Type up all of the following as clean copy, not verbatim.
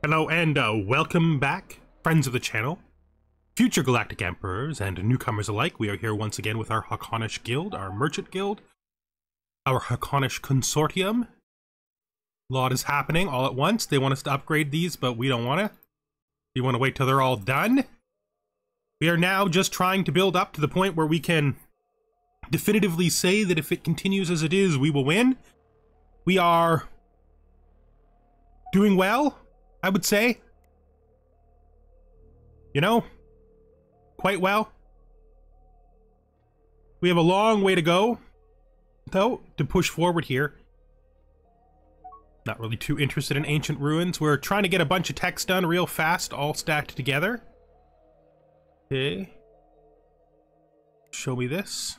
Hello and welcome back, friends of the channel, future galactic emperors and newcomers alike. We are here once again with our Haakonish guild, our merchant guild, our Haakonish consortium. A lot is happening all at once. They want us to upgrade these, but we don't want to. We want to wait till they're all done. We are now just trying to build up to the point where we can definitively say that if it continues as it is, we will win. We are doing well, I would say. You know, quite well. We have a long way to go, though, to push forward here. Not really too interested in ancient ruins. We're trying to get a bunch of techs done real fast, all stacked together. Okay. Show me this.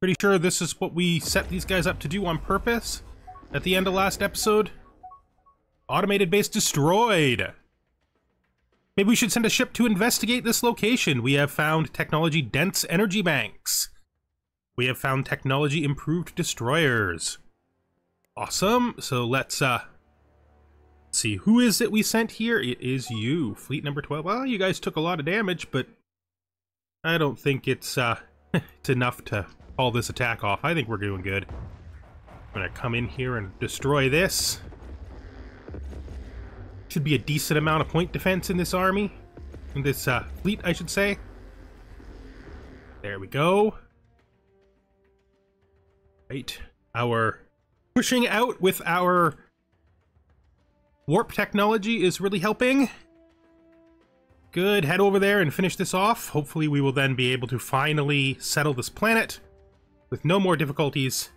Pretty sure this is what we set these guys up to do on purpose at the end of last episode. Automated base destroyed. Maybe we should send a ship to investigate this location. We have found technology-dense energy banks. We have found technology-improved destroyers. Awesome. So let's see. Who is it we sent here? It is you, fleet number 12. Well, you guys took a lot of damage, but I don't think it's it's enough to call this attack off. I think we're doing good. I'm gonna come in here and destroy this. Should be a decent amount of point defense in this army. In this fleet, I should say. There we go. Right. Our pushing out with our warp technology is really helping. Good. Head over there and finish this off. Hopefully we will then be able to finally settle this planet with no more difficulties.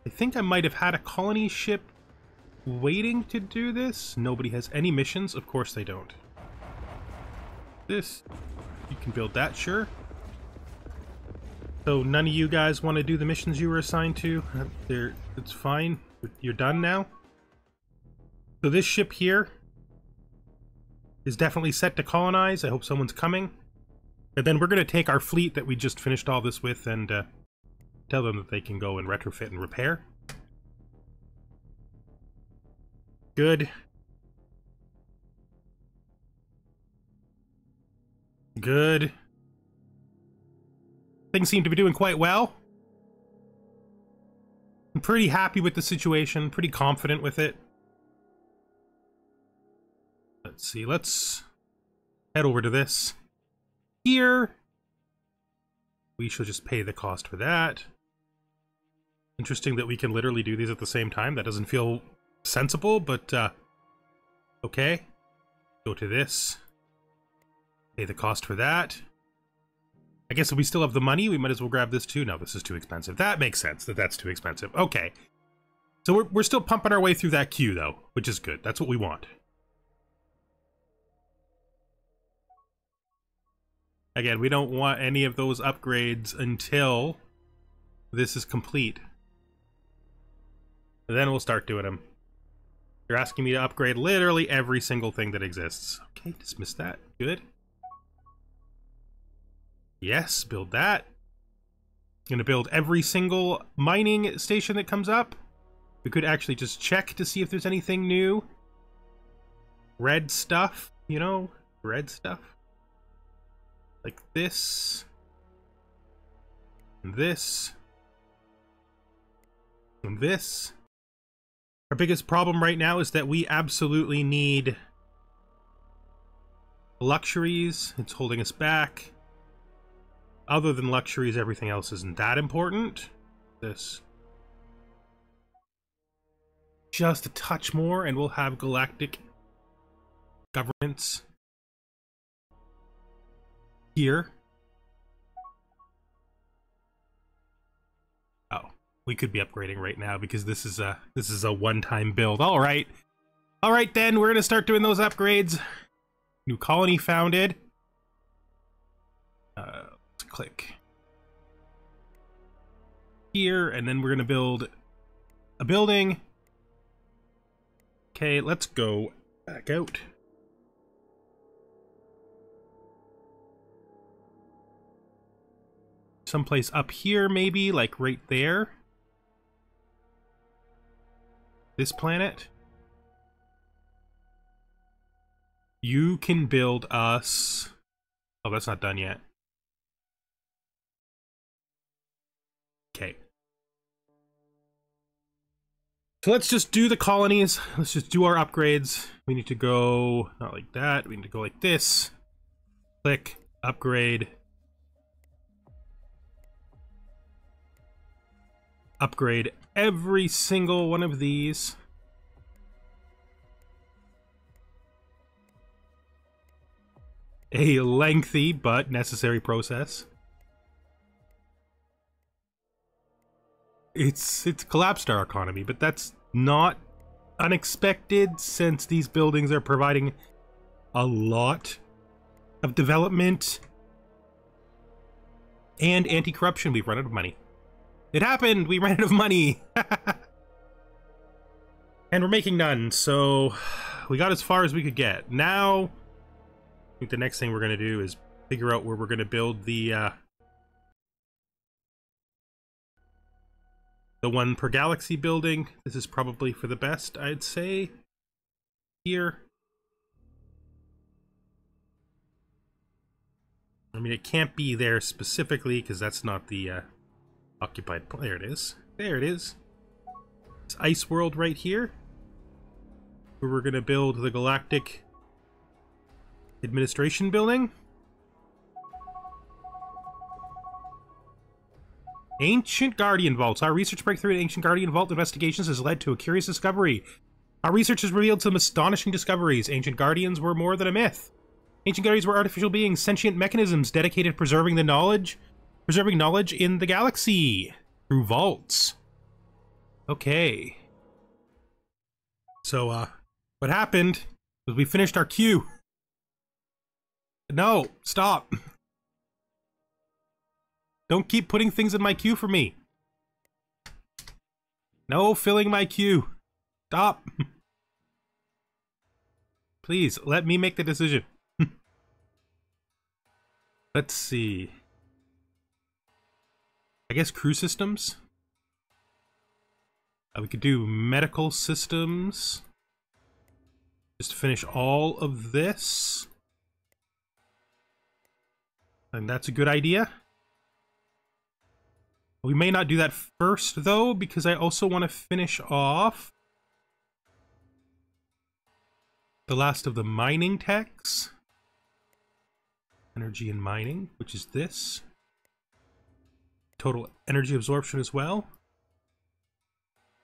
I think I might have had a colony ship waiting to do this. Nobody has any missions. Of course they don't. This, you can build that, sure. So none of you guys want to do the missions you were assigned to. It's fine. You're done now. So this ship here is definitely set to colonize. I hope someone's coming. And then we're going to take our fleet that we just finished all this with and tell them that they can go and retrofit and repair. Good. Good. Things seem to be doing quite well. I'm pretty happy with the situation, pretty confident with it. Let's see, let's head over to this. Here, we shall just pay the cost for that. Interesting that we can literally do these at the same time. That doesn't feel sensible, but okay. Go to this. Pay the cost for that. I guess if we still have the money, we might as well grab this too. No, this is too expensive. That makes sense that that's too expensive. Okay. So we're still pumping our way through that queue, though, which is good. That's what we want. Again, we don't want any of those upgrades until this is complete. And then we'll start doing them. You're asking me to upgrade literally every single thing that exists. Okay, dismiss that. Good. Yes, build that. Gonna build every single mining station that comes up. We could actually just check to see if there's anything new. Red stuff, you know? Red stuff. Like this. And this. And this. Our biggest problem right now is that we absolutely need luxuries. It's holding us back. Other than luxuries, everything else isn't that important. This. Just a touch more and we'll have galactic governance here. Oh, we could be upgrading right now because this is a one-time build. All right. All right then, we're going to start doing those upgrades. New colony founded. Click here, and then we're gonna build a building. Okay, let's go back out. Someplace up here, maybe, like right there. This planet. You can build us... Oh, that's not done yet. Okay. So let's just do the colonies. Let's just do our upgrades. We need to go, not like that. We need to go like this. Click, upgrade. Upgrade every single one of these. A lengthy but necessary process. It's collapsed our economy, but that's not unexpected since these buildings are providing a lot of development and anti-corruption. We've run out of money. It happened! We ran out of money! And we're making none, so we got as far as we could get. Now, I think the next thing we're going to do is figure out where we're going to build the one per galaxy building. This is probably for the best, I'd say. Here. I mean, it can't be there specifically, because that's not the occupied... There it is. There it is. It's Ice World right here. Where we're going to build the Galactic Administration Building. Ancient Guardian Vaults. Our research breakthrough in Ancient Guardian Vault investigations has led to a curious discovery. Our research has revealed some astonishing discoveries. Ancient Guardians were more than a myth. Ancient Guardians were artificial beings, sentient mechanisms dedicated to preserving knowledge in the galaxy through vaults. Okay. So, what happened was we finished our queue. No, stop. Don't keep putting things in my queue for me. No filling my queue. Stop. Please, let me make the decision. Let's see. I guess crew systems? We could do medical systems. Just to finish all of this. And that's a good idea. We may not do that first, though, because I also want to finish off the last of the mining techs. Energy and mining, which is this. Total energy absorption as well.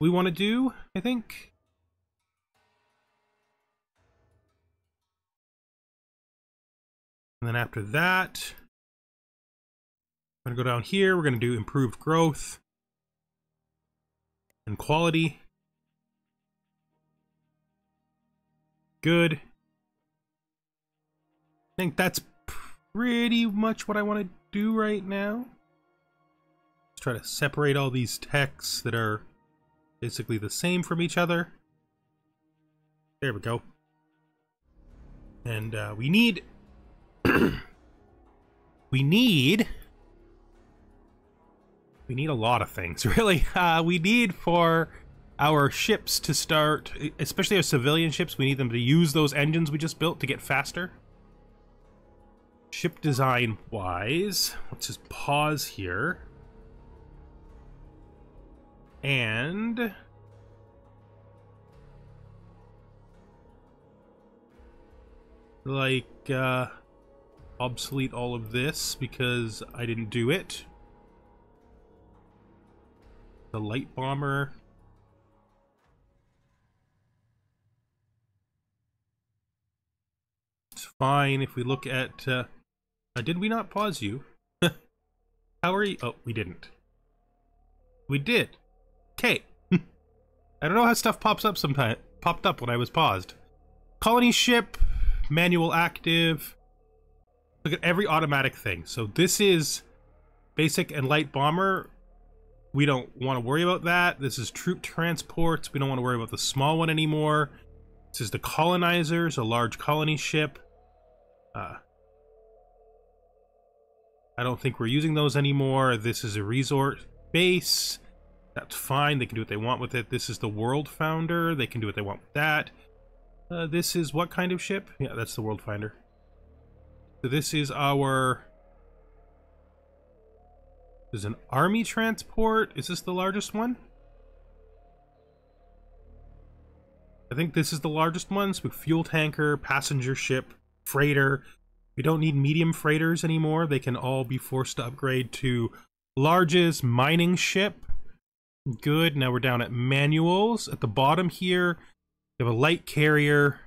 We want to do, I think. And then after that, we're going to go down here. We're going to do improved growth and quality. Good. I think that's pretty much what I want to do right now. Let's try to separate all these techs that are basically the same from each other. There we go. And we need... we need a lot of things, really. We need for our ships to start, especially our civilian ships, we need them to use those engines we just built to get faster. Ship design wise, let's just pause here. And like obsolete all of this because I didn't do it. The light bomber. It's fine if we look at did we not pause you? How are you? Oh, we didn't. We did. Okay. I don't know how stuff popped up when I was paused. Colony ship, manual active. Look at every automatic thing. So this is basic and light bomber. We don't want to worry about that. This is troop transports. We don't want to worry about the small one anymore. This is the colonizers, a large colony ship. I don't think we're using those anymore. This is a resort base. That's fine. They can do what they want with it. This is the world founder. They can do what they want with that. This is what kind of ship? Yeah, that's the World Finder. So this is our... There's an army transport. Is this the largest one? I think this is the largest one. So fuel tanker, passenger ship, freighter. We don't need medium freighters anymore. They can all be forced to upgrade to largest mining ship. Good. Now we're down at manuals. At the bottom here, we have a light carrier.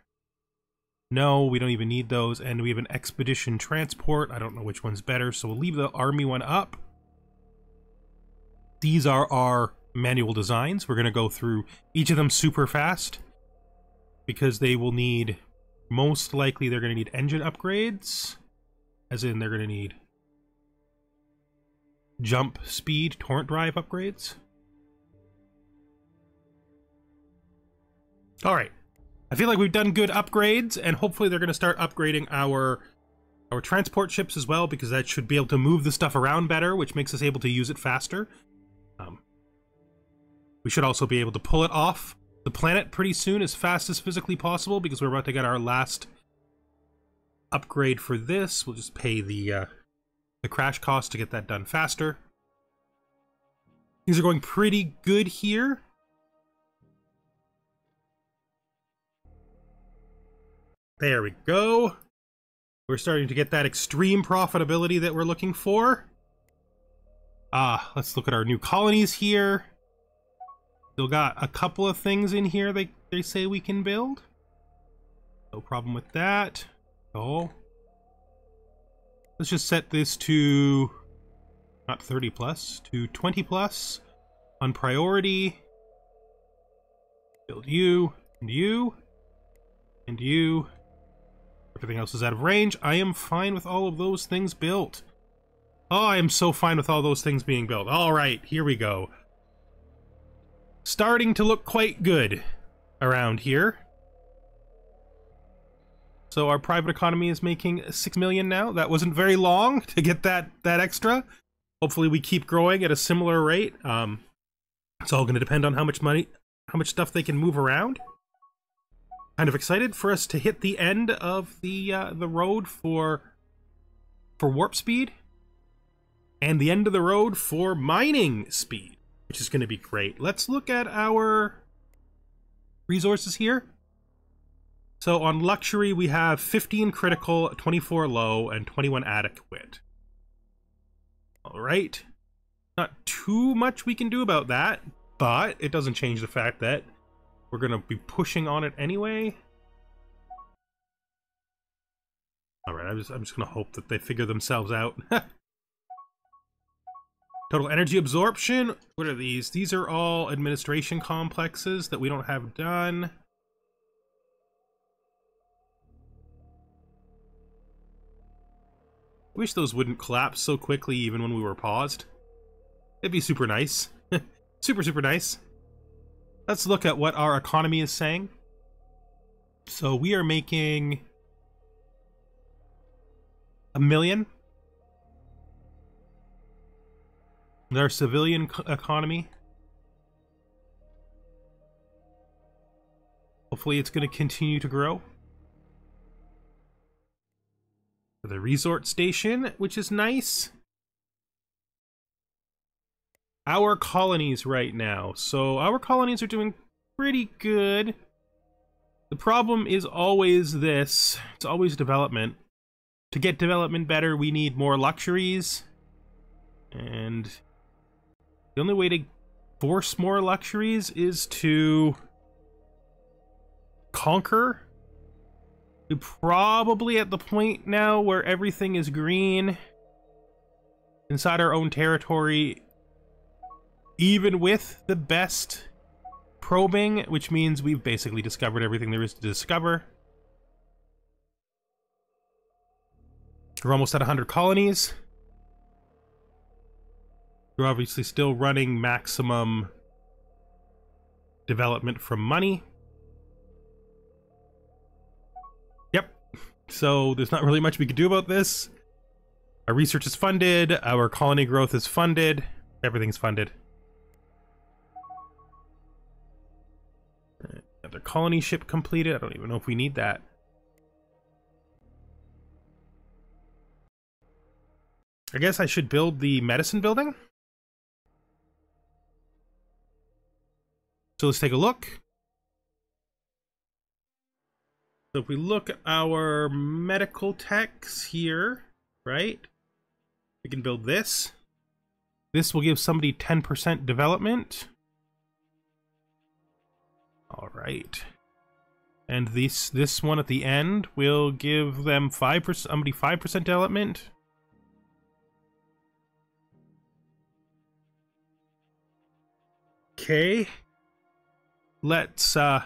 No, we don't even need those. And we have an expedition transport. I don't know which one's better, so we'll leave the army one up. These are our manual designs. We're going to go through each of them super fast because they will need, most likely they're going to need engine upgrades, as in they're going to need jump speed torrent drive upgrades. All right. I feel like we've done good upgrades, and hopefully they're going to start upgrading our transport ships as well, because that should be able to move the stuff around better, which makes us able to use it faster. We should also be able to pull it off the planet pretty soon, as fast as physically possible, because we're about to get our last upgrade for this. We'll just pay the crash cost to get that done faster. Things are going pretty good here. There we go. We're starting to get that extreme profitability that we're looking for. Let's look at our new colonies here. Still got a couple of things in here they say we can build. No problem with that. Oh. Let's just set this to not 30 plus, to 20 plus on priority. Build you, and you, and you. Everything else is out of range. I am fine with all of those things built. Oh, I am so fine with all those things being built. All right, here we go. Starting to look quite good around here. So our private economy is making 6 million now. That wasn't very long to get that extra. Hopefully we keep growing at a similar rate. It's all going to depend on how much money, how much stuff they can move around. Kind of excited for us to hit the end of the road for warp speed, and the end of the road for mining speed, which is going to be great. Let's look at our resources here. So on luxury, we have 15 critical, 24 low, and 21 adequate. All right. Not too much we can do about that, but it doesn't change the fact that we're going to be pushing on it anyway. All right, I'm just going to hope that they figure themselves out. Total energy absorption. What are these? These are all administration complexes that we don't have done. I wish those wouldn't collapse so quickly even when we were paused. It'd be super nice. Super nice. Let's look at what our economy is saying. So we are making 1 million. Our civilian economy. Hopefully it's going to continue to grow. The resort station, which is nice. Our colonies right now. So our colonies are doing pretty good. The problem is always this. It's always development. To get development better, we need more luxuries. And the only way to force more luxuries is to conquer. We're probably at the point now where everything is green inside our own territory, even with the best probing, which means we've basically discovered everything there is to discover. We're almost at 100 colonies. We're obviously still running maximum development from money. Yep. So there's not really much we can do about this. Our research is funded. Our colony growth is funded. Everything's funded. Another colony ship completed. I don't even know if we need that. I guess I should build the medicine building. So let's take a look. So if we look at our medical techs here, right? We can build this. This will give somebody 10% development. All right. And this one at the end will give them 5%, somebody 5% development. Okay. Let's just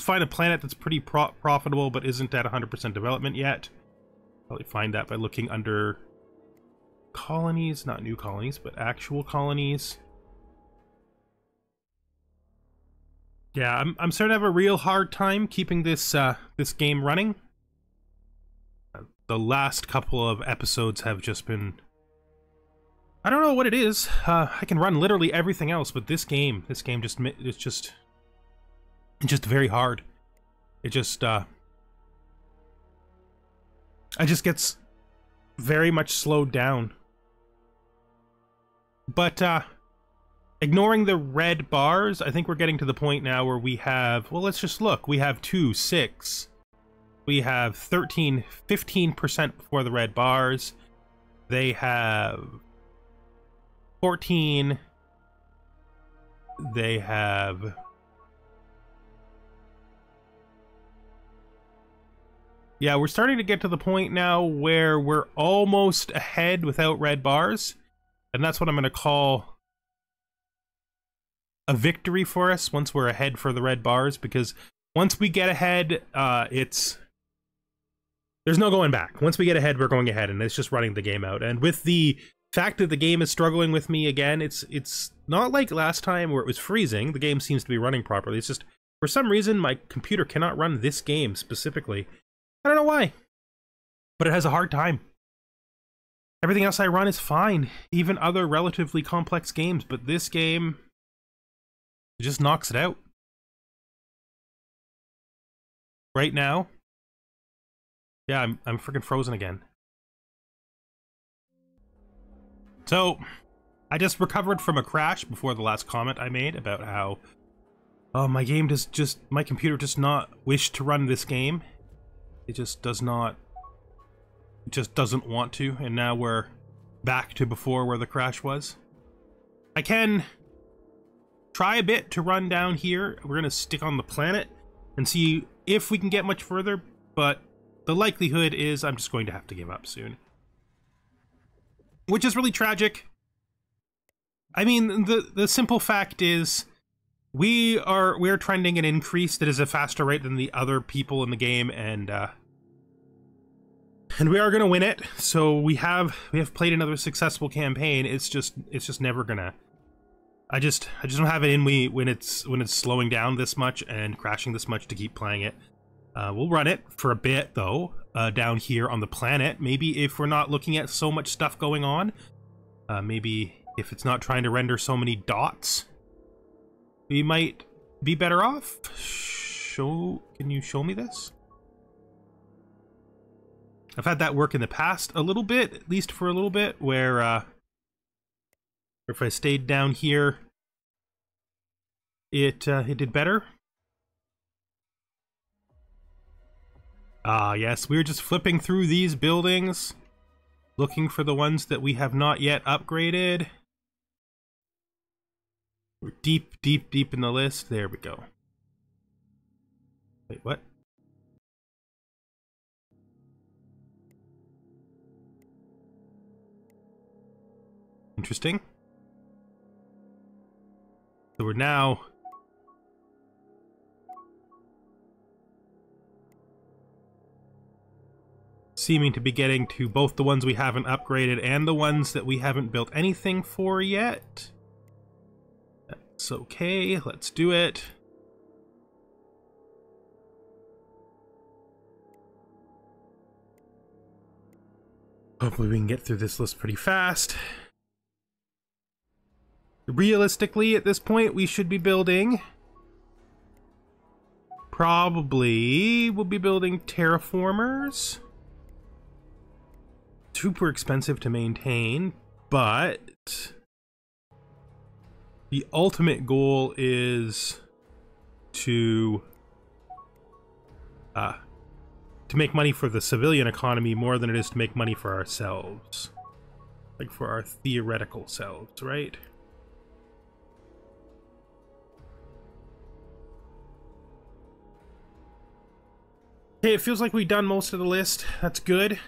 find a planet that's pretty profitable but isn't at 100% development yet. Probably find that by looking under colonies, not new colonies, but actual colonies. Yeah, I'm starting to have a real hard time keeping this this game running. The last couple of episodes have just been, I don't know what it is. I can run literally everything else, but this game just it's just very hard. It just gets very much slowed down. But ignoring the red bars, I think we're getting to the point now where we have, well, let's just look. We have 2, 6. We have 13, 15% before the red bars. They have 14. They have... Yeah, we're starting to get to the point now where we're almost ahead without red bars. And that's what I'm going to call a victory for us once we're ahead for the red bars. Because once we get ahead, there's no going back. Once we get ahead, we're going ahead, and it's just running the game out. And with the fact that the game is struggling with me again, it's not like last time where it was freezing. The game seems to be running properly. It's just, for some reason, my computer cannot run this game specifically. I don't know why, but it has a hard time. Everything else I run is fine, even other relatively complex games, but this game just knocks it out. Right now, yeah, I'm freaking frozen again. So, I just recovered from a crash before the last comment I made about how, oh, my computer does not wish to run this game. It just does not, it just doesn't want to, and now we're back to before where the crash was. I can try a bit to run down here. We're gonna stick on the planet and see if we can get much further, but the likelihood is I'm just going to have to give up soon. Which is really tragic. I mean, the simple fact is we're trending an increase that is a faster rate than the other people in the game, and we are gonna win it. So we have played another successful campaign. It's just never gonna. I just don't have it in me when it's slowing down this much and crashing this much to keep playing it. We'll run it for a bit though, down here on the planet. Maybe if we're not looking at so much stuff going on, maybe if it's not trying to render so many dots, we might be better off. Can you show me this? I've had that work in the past a little bit, at least for a little bit, where if I stayed down here, it did better. Ah, yes, we're just flipping through these buildings, looking for the ones that we have not yet upgraded. We're deep, deep, deep in the list. There we go. Wait, what? Interesting. So we're now seeming to be getting to both the ones we haven't upgraded and the ones that we haven't built anything for yet. That's okay, let's do it. Hopefully we can get through this list pretty fast. Realistically, at this point, we should be building... Probably we'll be building terraformers. Super expensive to maintain, but the ultimate goal is to make money for the civilian economy more than it is to make money for ourselves. Like for our theoretical selves, right? Okay, it feels like we've done most of the list. That's good.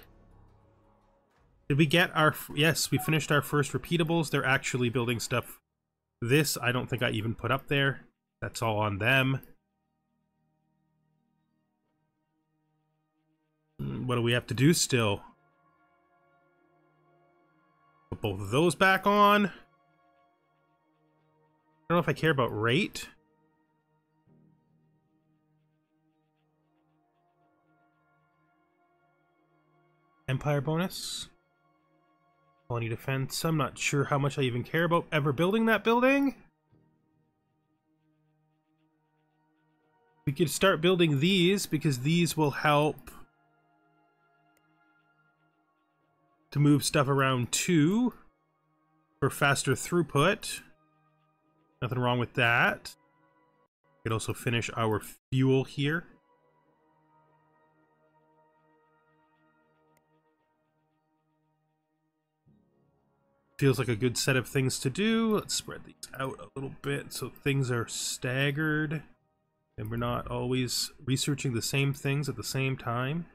Did we get our... Yes, we finished our first repeatables. They're actually building stuff. This, I don't think I even put up there. That's all on them. What do we have to do still? Put both of those back on. I don't know if I care about rate. Empire bonus. Colony defense. I'm not sure how much I even care about ever building that building. We could start building these because these will help to move stuff around too for faster throughput. Nothing wrong with that. We could also finish our fuel here. Feels like a good set of things to do. Let's spread these out a little bit so things are staggered and we're not always researching the same things at the same time.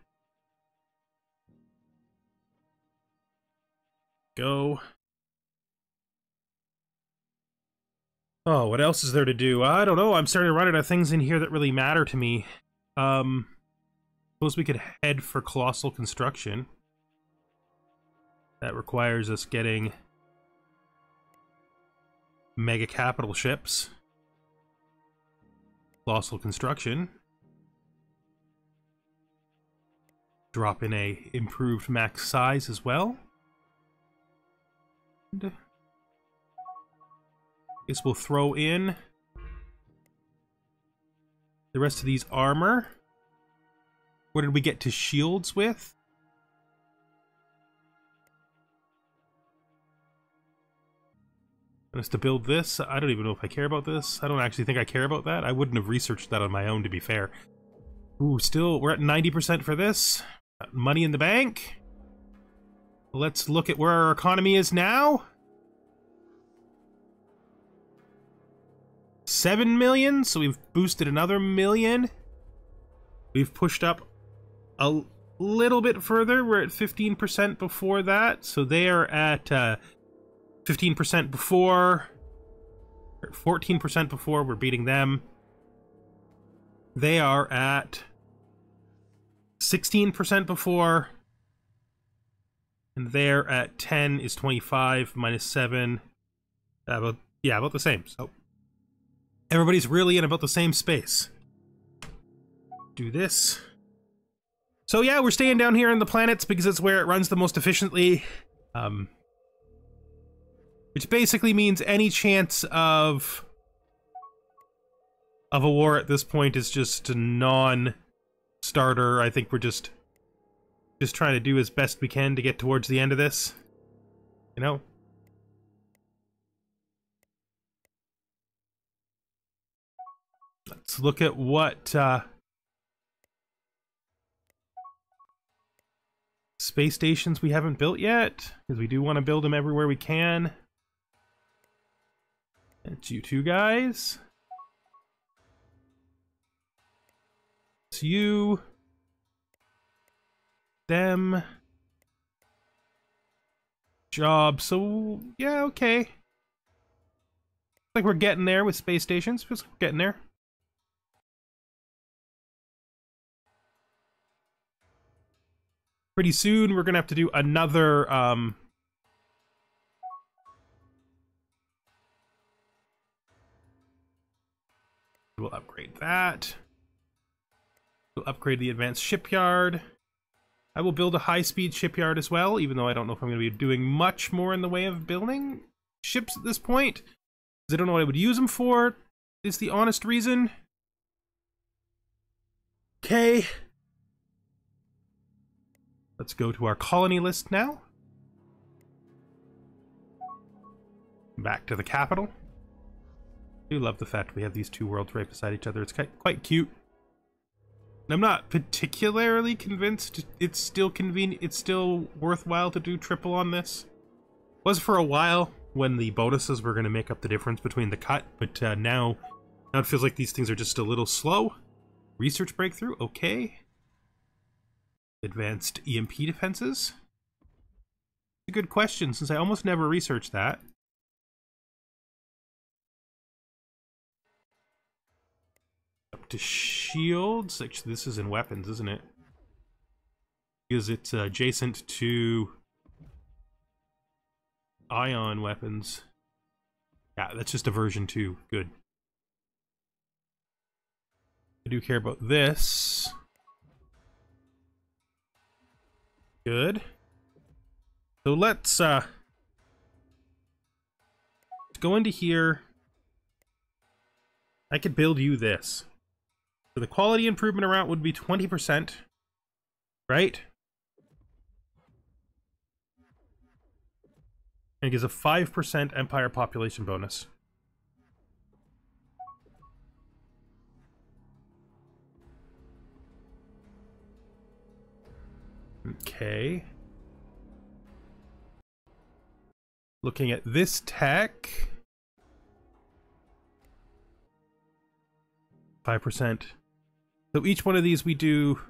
Go. Oh, what else is there to do? I don't know. I'm starting to run out of things in here that really matter to me. Suppose we could head for colossal construction. That requires us getting mega capital ships. Colossal construction. Drop in a improved max size as well. And guess we'll throw in the rest of these armor. What did we get to shields with? And it's to build this. I don't even know if I care about this. I don't actually think I care about that. I wouldn't have researched that on my own, to be fair. Ooh, still, we're at 90% for this. Got money in the bank. Let's look at where our economy is now. 7 million, so we've boosted another million. We've pushed up a little bit further. We're at 15% before that, so they are at 15% before, or 14% before. We're beating them. They are at 16% before, and they're at 10 is 25 minus 7. About the same. So everybody's really in about the same space. Do this. So yeah, we're staying down here in the planets because it's where it runs the most efficiently. Which basically means any chance of a war at this point is just a non-starter. I think we're just trying to do as best we can to get towards the end of this. You know? Let's look at what space stations we haven't built yet, because we do want to build them everywhere we can. It's you two guys. It's you. Them. Job. So, yeah, okay. Like we're getting there with space stations. Just getting there. Pretty soon we're gonna have to do another we'll upgrade that. We'll upgrade the advanced shipyard. I will build a high-speed shipyard as well, even though I don't know if I'm going to be doing much more in the way of building ships at this point. Because I don't know what I would use them for, is the honest reason. Okay. Let's go to our colony list now. Back to the capital. I do love the fact we have these two worlds right beside each other. It's quite cute. I'm not particularly convinced it's still convenient. It's still worthwhile to do triple on this. Was for a while when the bonuses were going to make up the difference between the cut, but now it feels like these things are just a little slow. Research breakthrough, okay. Advanced EMP defenses. A good question, since I almost never researched that. Up to shields. Actually, this is in weapons, isn't it? Because it's adjacent to ion weapons. Yeah, that's just a version 2. Good. I do care about this. Good. So let's go into here. I could build you this. So the quality improvement amount would be 20%, right? And it gives a 5% empire population bonus. Okay. Looking at this tech. 5%. So each one of these we do...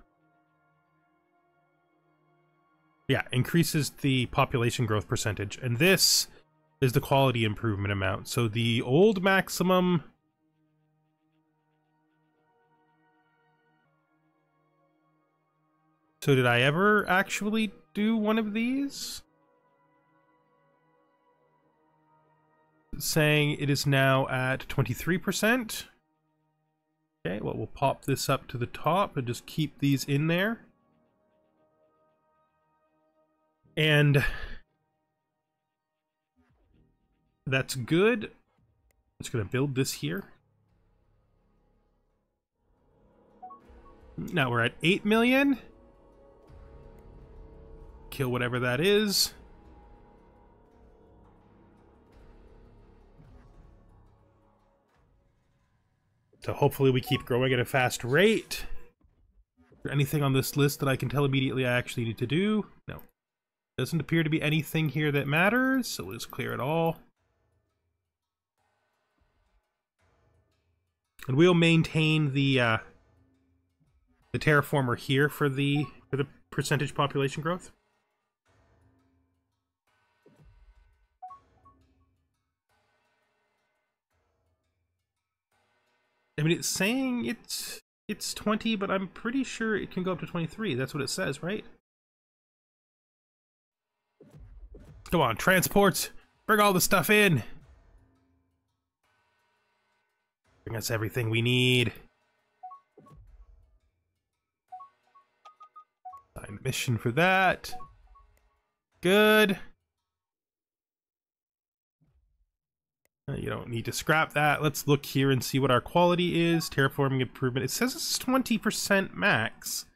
Yeah, increases the population growth percentage. And this is the quality improvement amount. So the old maximum... So did I ever actually do one of these? It's saying it is now at 23%. Okay, well, we'll pop this up to the top and just keep these in there. And that's good. I'm just going to build this here. Now we're at 8 million. Kill whatever that is. So hopefully we keep growing at a fast rate. Is there anything on this list that I can tell immediately I actually need to do? No. Doesn't appear to be anything here that matters, so let's clear it all. And we'll maintain the terraformer here for the percentage population growth. I mean, it's saying it's 20, but I'm pretty sure it can go up to 23. That's what it says, right? Come on, transports! Bring all the stuff in! Bring us everything we need. Sign mission for that. Good. You don't need to scrap that. Let's look here and see what our quality is. Terraforming improvement. It says it's 20% max.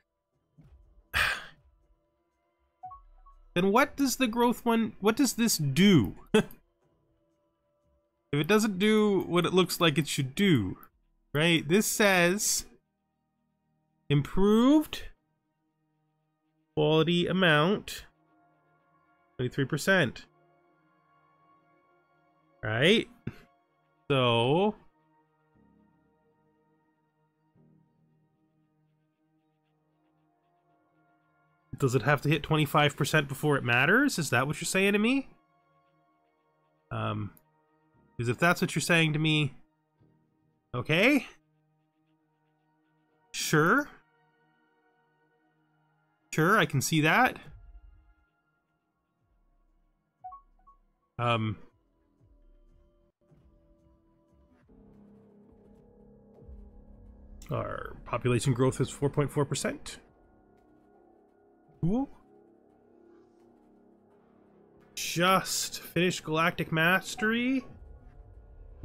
Then what does the growth one... What does this do? If it doesn't do what it looks like it should do, right? This says... Improved... Quality amount... 23%. Right? So... Does it have to hit 25% before it matters? Is that what you're saying to me? Because if that's what you're saying to me... Okay. Sure. Sure, I can see that. Our population growth is 4.4%. Cool. Just finished Galactic Mastery.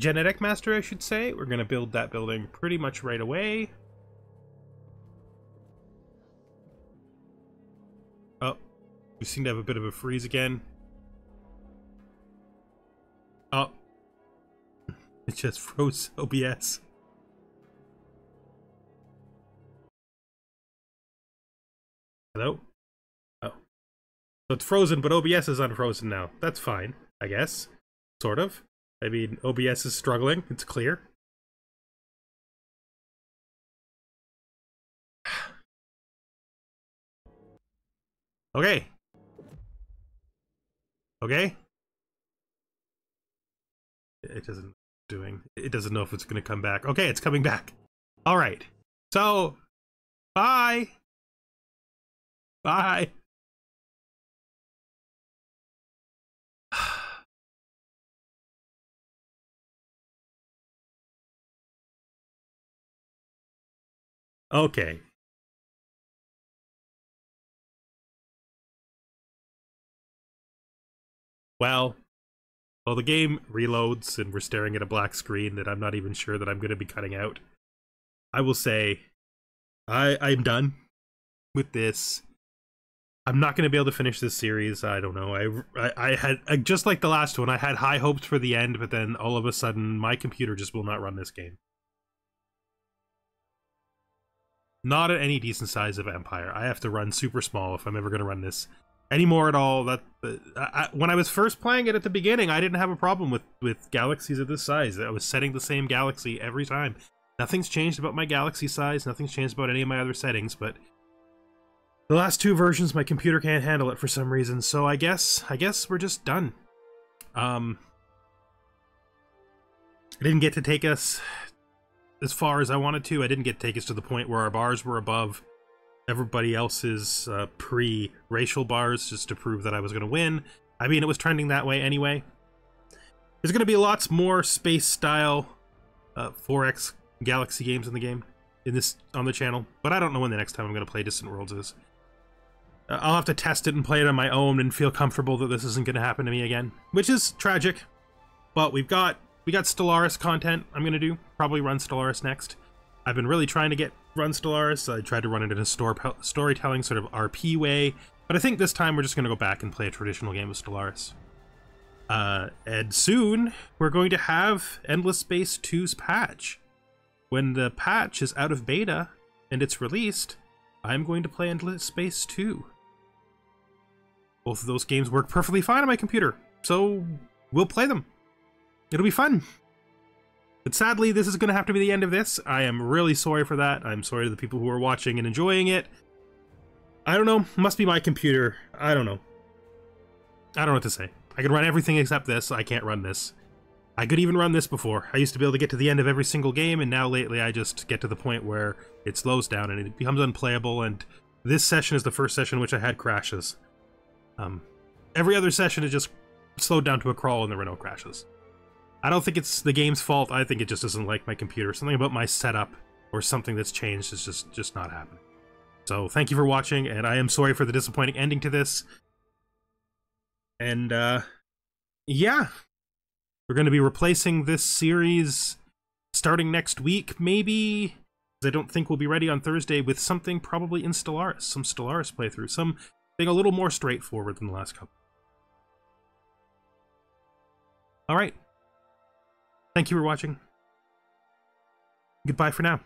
Genetic Master, I should say. We're going to build that building pretty much right away. Oh, we seem to have a bit of a freeze again. Oh, it just froze OBS. Hello? Oh. So it's frozen, but OBS is unfrozen now. That's fine, I guess. Sort of. I mean, OBS is struggling. It's clear. Okay. Okay. It doesn't know if it's going to come back. Okay, it's coming back. All right. So, bye. Bye. Okay. Well, the game reloads and we're staring at a black screen that I'm not even sure that I'm going to be cutting out. I will say, I'm done with this. I'm not going to be able to finish this series. I don't know. I had, just like the last one, I had high hopes for the end, but then all of a sudden my computer just will not run this game. Not at any decent size of Empire. I have to run super small if I'm ever going to run this anymore at all. When I was first playing it at the beginning, I didn't have a problem with galaxies of this size. I was setting the same galaxy every time. Nothing's changed about my galaxy size. Nothing's changed about any of my other settings, but the last two versions, my computer can't handle it for some reason. So I guess we're just done. It didn't get to take us as far as I wanted to. I didn't get to take us to the point where our bars were above everybody else's pre-racial bars, just to prove that I was going to win. I mean, it was trending that way anyway. There's going to be lots more space-style 4X Galaxy games in the game, on the channel, but I don't know when the next time I'm going to play Distant Worlds is. I'll have to test it and play it on my own and feel comfortable that this isn't going to happen to me again, which is tragic. But we got Stellaris content I'm going to do. Probably run Stellaris next. I've been really trying to run Stellaris. I tried to run it in a storytelling sort of RP way, but I think this time we're just going to go back and play a traditional game of Stellaris. And soon we're going to have Endless Space 2's patch. When the patch is out of beta and it's released, I'm going to play Endless Space 2. Both of those games work perfectly fine on my computer, so we'll play them. It'll be fun. But sadly, this is going to have to be the end of this. I am really sorry for that. I'm sorry to the people who are watching and enjoying it. I don't know. Must be my computer. I don't know. I don't know what to say. I can run everything except this. I can't run this. I could even run this before. I used to be able to get to the end of every single game, and now lately I just get to the point where it slows down and it becomes unplayable, and this session is the first session in which I had crashes. Every other session is just slowed down to a crawl and there were no crashes. I don't think it's the game's fault. I think it just doesn't like my computer. Something about my setup or something that's changed is just not happening. So thank you for watching, and I am sorry for the disappointing ending to this. And yeah, we're going to be replacing this series starting next week, maybe. I don't think we'll be ready on Thursday with something probably in Stellaris, some Stellaris playthrough, something a little more straightforward than the last couple. All right. Thank you for watching. Goodbye for now.